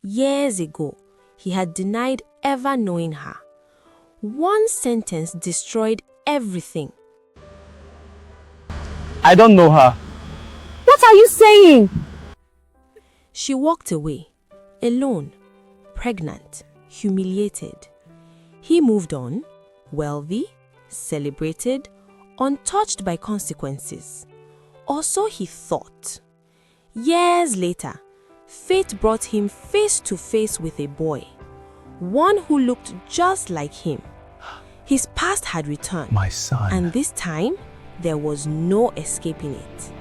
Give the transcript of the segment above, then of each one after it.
Years ago, he had denied ever knowing her. One sentence destroyed everything. I don't know her. What are you saying? She walked away, alone, pregnant, humiliated. He moved on, wealthy, celebrated, untouched by consequences. Or so he thought. Years later, fate brought him face to face with a boy, one who looked just like him. His past had returned. My son. And this time, there was no escaping it.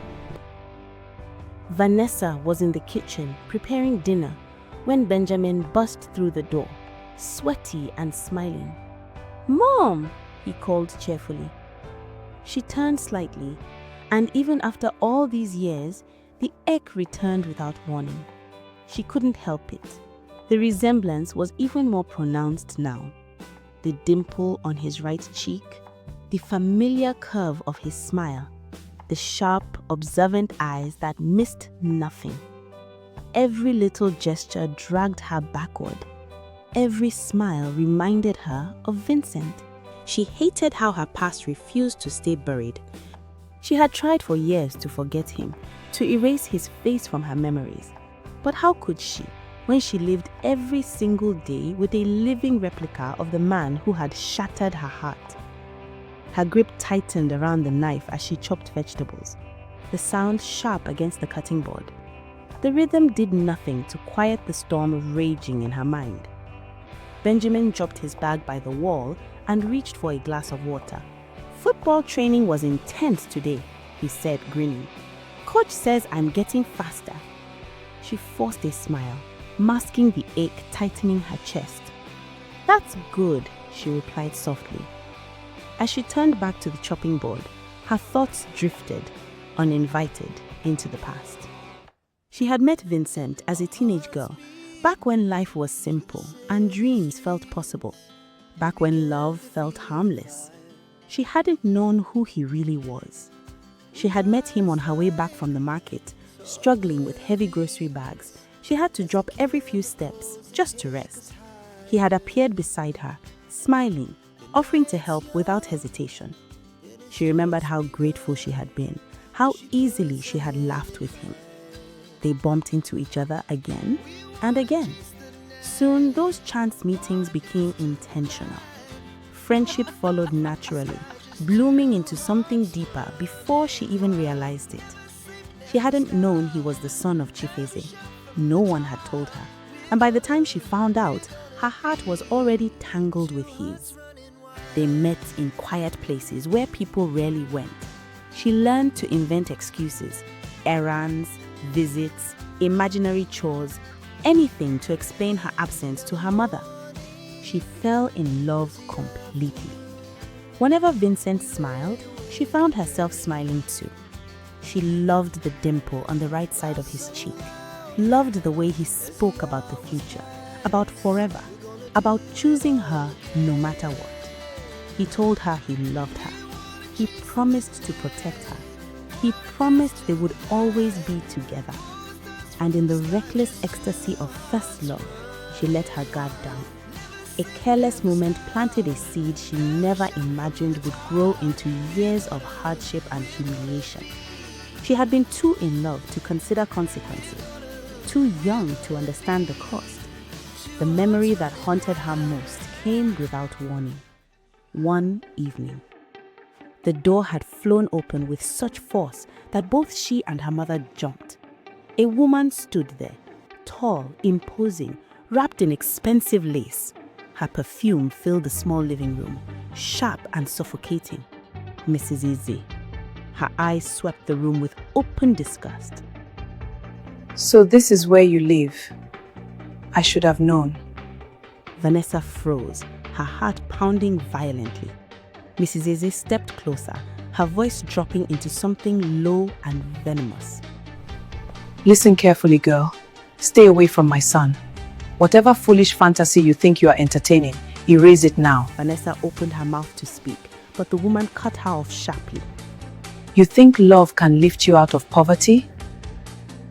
Vanessa was in the kitchen preparing dinner when Benjamin burst through the door, sweaty and smiling. "Mom," he called cheerfully. She turned slightly, and even after all these years, the ache returned without warning. She couldn't help it. The resemblance was even more pronounced now. The dimple on his right cheek, the familiar curve of his smile, the sharp, observant eyes that missed nothing. Every little gesture dragged her backward. Every smile reminded her of Vincent. She hated how her past refused to stay buried. She had tried for years to forget him, to erase his face from her memories. But how could she, when she lived every single day with a living replica of the man who had shattered her heart? Her grip tightened around the knife as she chopped vegetables, the sound sharp against the cutting board. The rhythm did nothing to quiet the storm raging in her mind. Benjamin dropped his bag by the wall and reached for a glass of water. "Football training was intense today," he said, grinning. "Coach says I'm getting faster." She forced a smile, masking the ache tightening her chest. "That's good," she replied softly. As she turned back to the chopping board, her thoughts drifted, uninvited, into the past. She had met Vincent as a teenage girl, back when life was simple and dreams felt possible, back when love felt harmless. She hadn't known who he really was. She had met him on her way back from the market, struggling with heavy grocery bags. She had to drop every few steps just to rest. He had appeared beside her, smiling, offering to help without hesitation. She remembered how grateful she had been, how easily she had laughed with him. They bumped into each other again and again. Soon, those chance meetings became intentional. Friendship followed naturally, blooming into something deeper before she even realized it. She hadn't known he was the son of Chifeze. No one had told her. And by the time she found out, her heart was already tangled with his. They met in quiet places where people rarely went. She learned to invent excuses, errands, visits, imaginary chores, anything to explain her absence to her mother. She fell in love completely. Whenever Vincent smiled, she found herself smiling too. She loved the dimple on the right side of his cheek, loved the way he spoke about the future, about forever, about choosing her no matter what. He told her he loved her. He promised to protect her. He promised they would always be together. And in the reckless ecstasy of first love, she let her guard down. A careless moment planted a seed she never imagined would grow into years of hardship and humiliation. She had been too in love to consider consequences, too young to understand the cost. The memory that haunted her most came without warning. One evening, the door had flown open with such force that both she and her mother jumped. A woman stood there, tall, imposing, wrapped in expensive lace. Her perfume filled the small living room, sharp and suffocating. Mrs. Izzy. Her eyes swept the room with open disgust. "So this is where you live. I should have known." Vanessa froze, her heart pounding violently. Mrs. Izzy stepped closer, her voice dropping into something low and venomous. "Listen carefully, girl. Stay away from my son. Whatever foolish fantasy you think you are entertaining, erase it now." Vanessa opened her mouth to speak, but the woman cut her off sharply. "You think love can lift you out of poverty?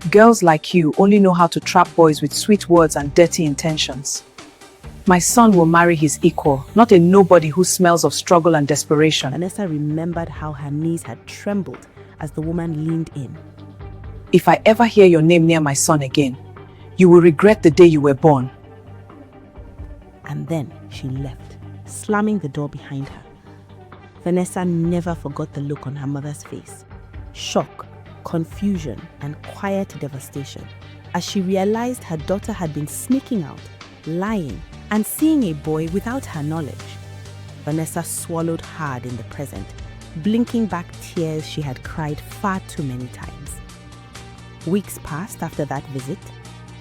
Girls like you only know how to trap boys with sweet words and dirty intentions. My son will marry his equal, not a nobody who smells of struggle and desperation. Vanessa remembered how her knees had trembled as the woman leaned in. If I ever hear your name near my son again, you will regret the day you were born. And then she left, slamming the door behind her. Vanessa never forgot the look on her mother's face. Shock, confusion, and quiet devastation as she realized her daughter had been sneaking out, lying, and seeing a boy without her knowledge. Vanessa swallowed hard in the present, blinking back tears she had cried far too many times. Weeks passed after that visit.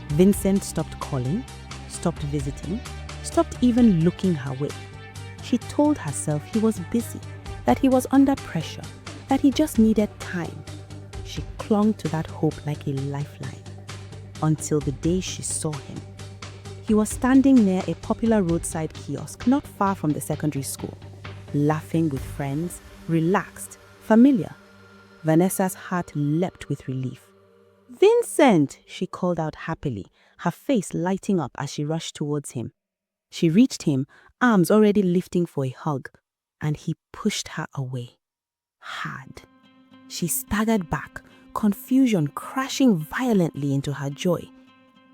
Vincent stopped calling, stopped visiting, stopped even looking her way. She told herself he was busy, that he was under pressure, that he just needed time. She clung to that hope like a lifeline, until the day she saw him. He was standing near a popular roadside kiosk not far from the secondary school, laughing with friends, relaxed, familiar. Vanessa's heart leapt with relief. "Vincent!" she called out happily, her face lighting up as she rushed towards him. She reached him, arms already lifting for a hug, and he pushed her away. Hard. She staggered back, confusion crashing violently into her joy.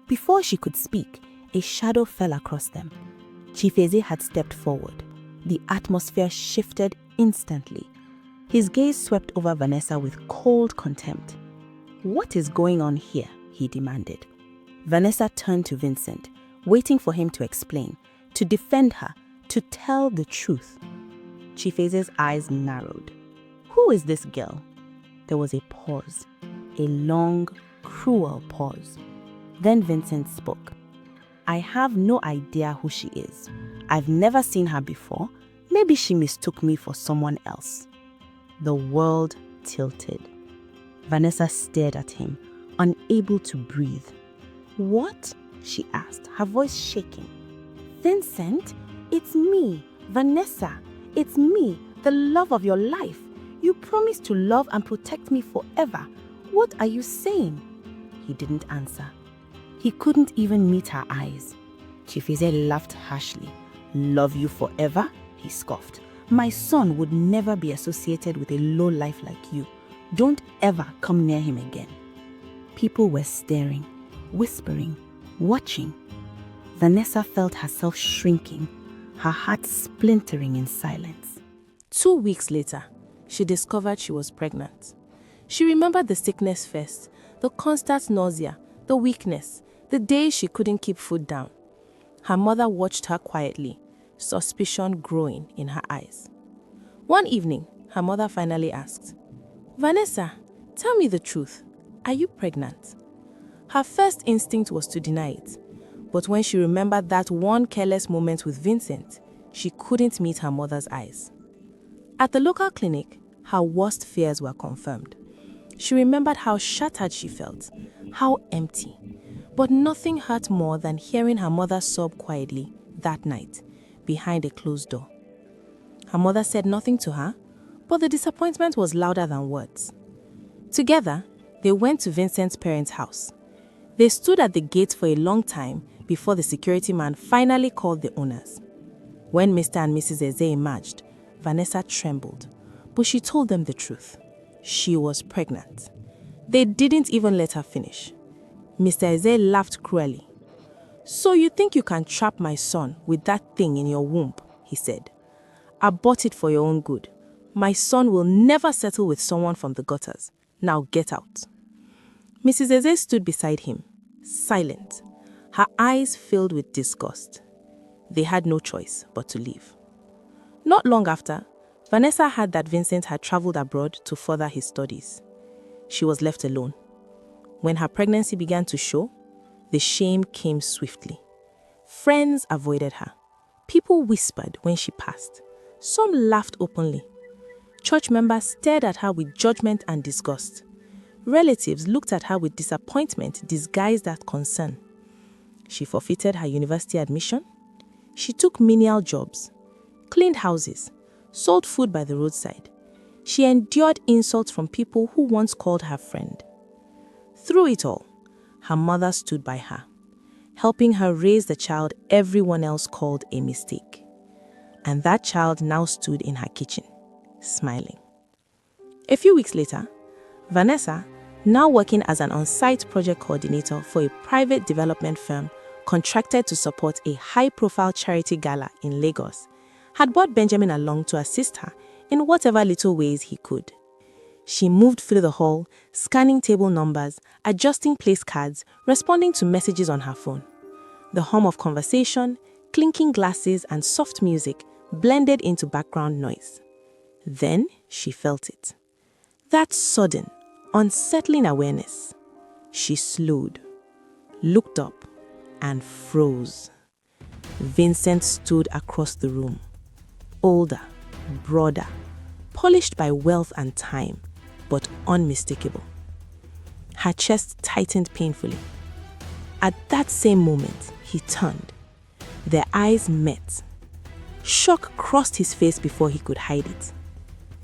Before she could speak, a shadow fell across them. Chief Eze had stepped forward. The atmosphere shifted instantly. His gaze swept over Vanessa with cold contempt. "What is going on here?" he demanded. Vanessa turned to Vincent, waiting for him to explain, to defend her, to tell the truth. Chief Eze's eyes narrowed. "Who is this girl?" There was a pause, a long, cruel pause. Then Vincent spoke. "I have no idea who she is. I've never seen her before. Maybe she mistook me for someone else." The world tilted. Vanessa stared at him, unable to breathe. "What?" she asked, her voice shaking. "Vincent, it's me, Vanessa. It's me, the love of your life. You promised to love and protect me forever. What are you saying?" He didn't answer. He couldn't even meet her eyes. Chief Eze laughed harshly. "Love you forever?" he scoffed. "My son would never be associated with a low life like you. Don't ever come near him again." People were staring, whispering, watching. Vanessa felt herself shrinking, her heart splintering in silence. 2 weeks later, she discovered she was pregnant. She remembered the sickness first, the constant nausea, the weakness, the days she couldn't keep food down. Her mother watched her quietly, suspicion growing in her eyes. One evening, her mother finally asked, "Vanessa, tell me the truth. Are you pregnant?" Her first instinct was to deny it, but when she remembered that one careless moment with Vincent, she couldn't meet her mother's eyes. At the local clinic, her worst fears were confirmed. She remembered how shattered she felt, how empty. But nothing hurt more than hearing her mother sob quietly that night, behind a closed door. Her mother said nothing to her, but the disappointment was louder than words. Together, they went to Vincent's parents' house. They stood at the gate for a long time before the security man finally called the owners. When Mr. and Mrs. Eze emerged, Vanessa trembled, but she told them the truth. She was pregnant. They didn't even let her finish. Mr. Eze laughed cruelly. "So you think you can trap my son with that thing in your womb?" he said. "Abort it for your own good. My son will never settle with someone from the gutters. Now get out." Mrs. Eze stood beside him, silent, her eyes filled with disgust. They had no choice but to leave. Not long after, Vanessa heard that Vincent had traveled abroad to further his studies. She was left alone. When her pregnancy began to show, the shame came swiftly. Friends avoided her. People whispered when she passed. Some laughed openly. Church members stared at her with judgment and disgust. Relatives looked at her with disappointment disguised as concern. She forfeited her university admission. She took menial jobs, cleaned houses, sold food by the roadside. She endured insults from people who once called her friend. Through it all, her mother stood by her, helping her raise the child everyone else called a mistake. And that child now stood in her kitchen, smiling. A few weeks later, Vanessa, now working as an on-site project coordinator for a private development firm contracted to support a high-profile charity gala in Lagos, had brought Benjamin along to assist her in whatever little ways he could. She moved through the hall, scanning table numbers, adjusting place cards, responding to messages on her phone. The hum of conversation, clinking glasses, and soft music blended into background noise. Then she felt it. That sudden, unsettling awareness. She slowed, looked up, and froze. Vincent stood across the room. Older, broader, polished by wealth and time, but unmistakable. Her chest tightened painfully. At that same moment, he turned. Their eyes met. Shock crossed his face before he could hide it.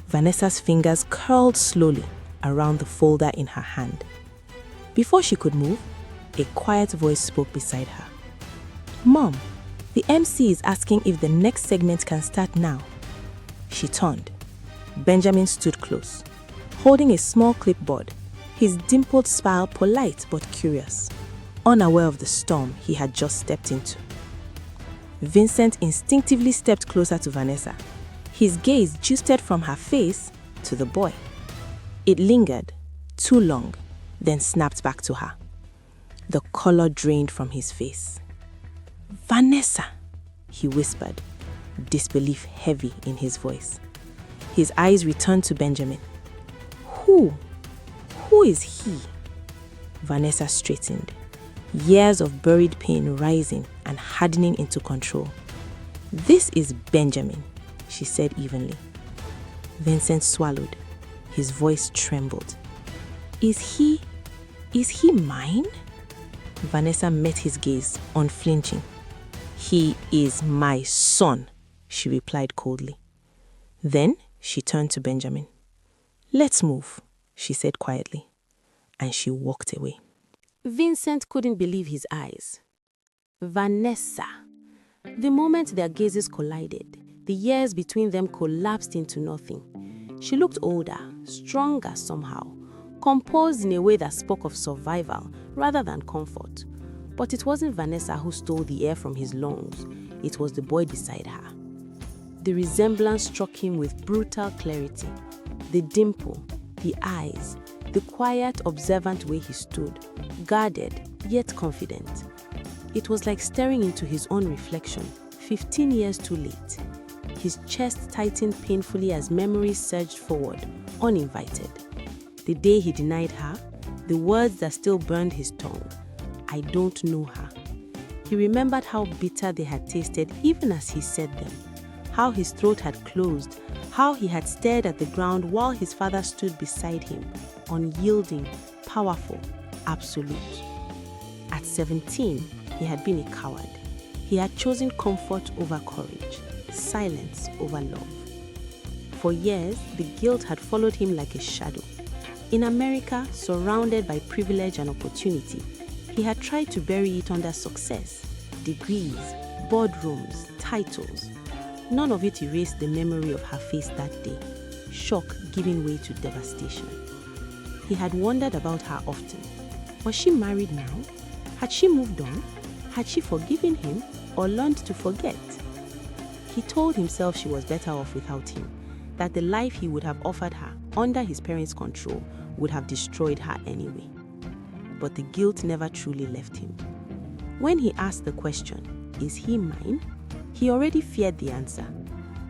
Vanessa's fingers curled slowly around the folder in her hand. Before she could move, a quiet voice spoke beside her. "Mom, the MC is asking if the next segment can start now." She turned. Benjamin stood close, holding a small clipboard, his dimpled smile polite but curious, unaware of the storm he had just stepped into. Vincent instinctively stepped closer to Vanessa, his gaze shifted from her face to the boy. It lingered, too long, then snapped back to her. The color drained from his face. "Vanessa," he whispered, disbelief heavy in his voice. His eyes returned to Benjamin. Who is he?" Vanessa straightened, years of buried pain rising and hardening into control. "This is Benjamin," she said evenly. Vincent swallowed. His voice trembled. Is he mine?" Vanessa met his gaze, unflinching. "He is my son," she replied coldly. Then she turned to Benjamin. "Let's move," she said quietly, and she walked away. Vincent couldn't believe his eyes. Vanessa. The moment their gazes collided, the years between them collapsed into nothing. She looked older, stronger somehow, composed in a way that spoke of survival rather than comfort. But it wasn't Vanessa who stole the air from his lungs, it was the boy beside her. The resemblance struck him with brutal clarity. The dimple, the eyes, the quiet, observant way he stood, guarded yet confident. It was like staring into his own reflection, 15 years too late. His chest tightened painfully as memories surged forward, uninvited. The day he denied her, the words that still burned his tongue. "I don't know her." He remembered how bitter they had tasted even as he said them, how his throat had closed, how he had stared at the ground while his father stood beside him, unyielding, powerful, absolute. At 17, he had been a coward. He had chosen comfort over courage, silence over love. For years, the guilt had followed him like a shadow. In America, surrounded by privilege and opportunity, he had tried to bury it under success, degrees, boardrooms, titles. None of it erased the memory of her face that day, shock giving way to devastation. He had wondered about her often. Was she married now? Had she moved on? Had she forgiven him or learned to forget? He told himself she was better off without him, that the life he would have offered her under his parents' control would have destroyed her anyway. But the guilt never truly left him. When he asked the question, "Is he mine?" he already feared the answer.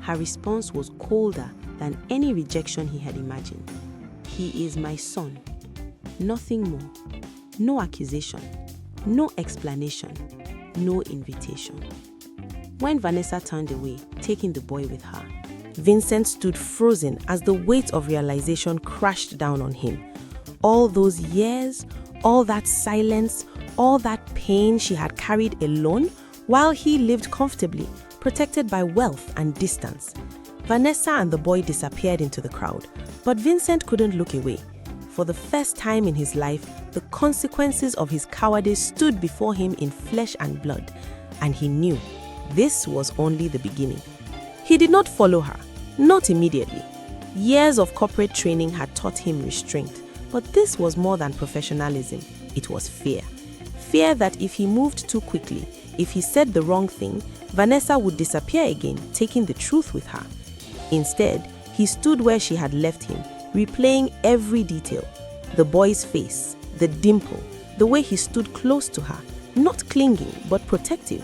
Her response was colder than any rejection he had imagined. "He is my son." Nothing more. No accusation. No explanation. No invitation. When Vanessa turned away, taking the boy with her, Vincent stood frozen as the weight of realization crashed down on him. All those years, all that silence, all that pain she had carried alone, while he lived comfortably, protected by wealth and distance. Vanessa and the boy disappeared into the crowd, but Vincent couldn't look away. For the first time in his life, the consequences of his cowardice stood before him in flesh and blood, and he knew this was only the beginning. He did not follow her, not immediately. Years of corporate training had taught him restraint, but this was more than professionalism. It was fear. Fear that if he moved too quickly, if he said the wrong thing, Vanessa would disappear again, taking the truth with her. Instead, he stood where she had left him, replaying every detail. The boy's face, the dimple, the way he stood close to her, not clinging, but protective.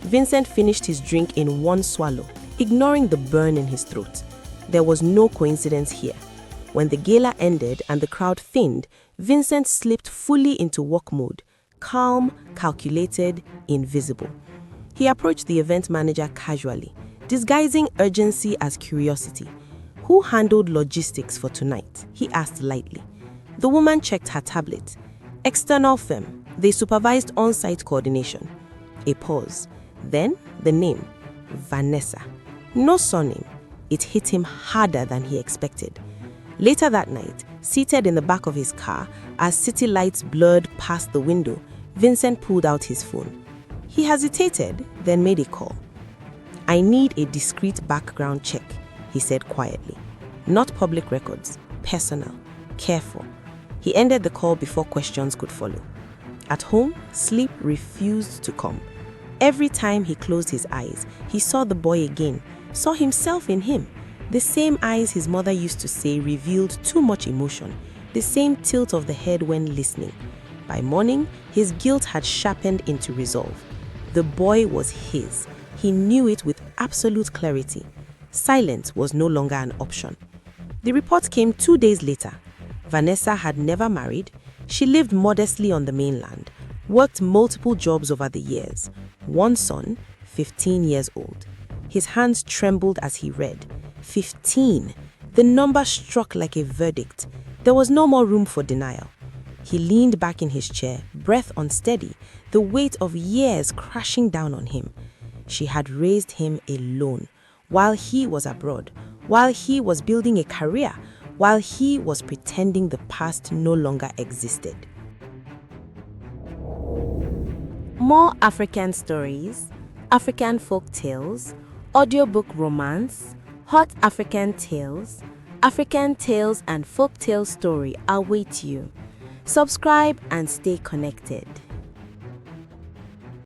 Vincent finished his drink in one swallow, ignoring the burn in his throat. There was no coincidence here. When the gala ended and the crowd thinned, Vincent slipped fully into work mode, calm, calculated, invisible. He approached the event manager casually, disguising urgency as curiosity. "Who handled logistics for tonight?" he asked lightly. The woman checked her tablet. "External firm. They supervised on-site coordination." A pause. Then the name, Vanessa. No surname. It hit him harder than he expected. Later that night, seated in the back of his car, as city lights blurred past the window, Vincent pulled out his phone. He hesitated, then made a call. "I need a discreet background check," he said quietly. "Not public records, personal, careful." He ended the call before questions could follow. At home, sleep refused to come. Every time he closed his eyes, he saw the boy again, saw himself in him. The same eyes his mother used to say revealed too much emotion, the same tilt of the head when listening. By morning, his guilt had sharpened into resolve. The boy was his. He knew it with absolute clarity. Silence was no longer an option. The report came 2 days later. Vanessa had never married. She lived modestly on the mainland, worked multiple jobs over the years. One son, 15 years old. His hands trembled as he read. 15. The number struck like a verdict. There was no more room for denial. He leaned back in his chair, breath unsteady, the weight of years crashing down on him. She had raised him alone, while he was abroad, while he was building a career, while he was pretending the past no longer existed. More African stories, African folk tales, audiobook romance, hot African tales, African tales and folktale story await you. Subscribe and stay connected.